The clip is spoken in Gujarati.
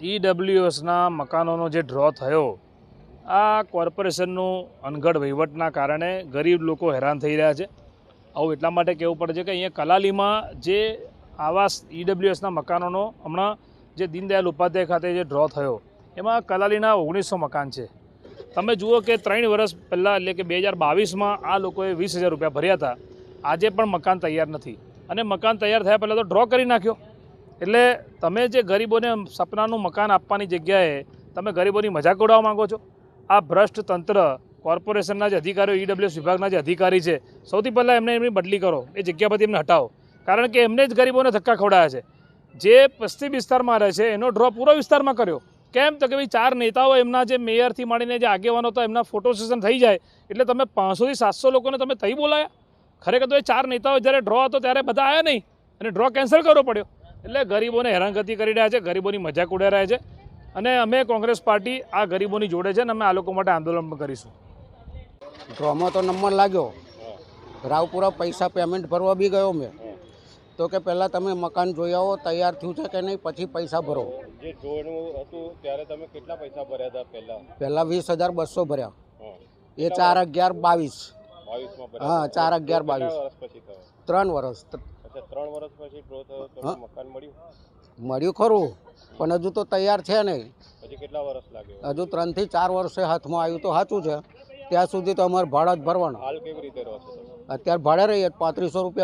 ઈડબ્લ્યુએસના મકાનોનો જે ડ્રો થયો, આ કોર્પોરેશનનું અનગઢ વહીવટના કારણે ગરીબ લોકો હેરાન થઈ રહ્યા છે. આવું એટલા માટે કહેવું પડે છે કે અહીંયા કલાલીમાં જે આવાસ ઈડબ્લ્યુએસના મકાનોનો હમણાં જે દીનદયાલ ઉપાધ્યાય ખાતે જે ડ્રો થયો, એમાં કલાલીના 1900 મકાન છે. તમે જુઓ કે 3 વર્ષ પહેલાં એટલે કે 2022માં આ લોકોએ 20,000 રૂપિયા ભર્યા હતા. આજે પણ મકાન તૈયાર નથી અને મકાન તૈયાર થયા પહેલાં તો ડ્રો કરી નાખ્યો. એટલે તમે જે ગરીબોને સપનાનું મકાન આપવાની જગ્યાએ તમે ગરીબોની મજાક ઉડાવવા માગો છો. આ ભ્રષ્ટ તંત્ર કોર્પોરેશનના જે અધિકારીઓ ઈડબ્લ્યુએસ વિભાગના જે અધિકારી છે, સૌથી પહેલાં એમની બદલી કરો, એ જગ્યા પરથી એમને હટાવો. કારણ કે એમને જ ગરીબોને ધક્કા ખવડાયા છે. જે પશ્ચિમ વિસ્તારમાં રહે છે એનો ડ્રો પૂરો વિસ્તારમાં કર્યો. કેમ તો કે ભાઈ 4 નેતાઓ એમના જે મેયરથી માંડીને જે આગેવાનો હતા એમના ફોટો સેશન થઈ જાય એટલે તમે 500 થી 700 લોકોને તમે તઈ બોલાયા. ખરેખર તો એ 4 નેતાઓ જ્યારે ડ્રો હતો ત્યારે બધા આવ્યા નહીં અને ડ્રો કેન્સલ કરવો પડ્યો. એટલે ગરીબોને હેરાનગતિ કરી રહ્યા છે, ગરીબોની મજાક ઉડાવી રહ્યા છે. અને અમે કોંગ્રેસ પાર્ટી આ ગરીબોની જોડે છે અને અમે આ લોકો માટે આંદોલન પણ કરીશું. ડ્રોમાં તો નંબર લાગ્યો, રાવપુરા પૈસા પેમેન્ટ ભરવા બી ગયો મેં. તો કે પહેલાં તમે મકાન જોઈ આવો, તૈયાર થયું છે કે નહીં, પછી પૈસા ભરો. જે ડ્રોનું હતું ત્યારે તમે કેટલા પૈસા ભર્યા હતા પહેલાં 20,200 ભર્યા. એ 4/11/22. હા, 4/11/22. 3 વર્ષ. 3 વર્ષ પછી ડ્રો થયો તો મકાન મળ્યું ખરું, પણ હજુ તો તૈયાર છે નહીં. પછી કેટલા વર્ષ લાગે? હજુ 3 થી 4 વર્ષે હાથમાં આવ્યું તો સાચું છે. ત્યાં સુધી તો અમારે ભાડા જ ભરવાનું. હાલ કેવી રીતે રહો છો? અત્યારે ભાડે રહીએ 3500 રૂપિયા.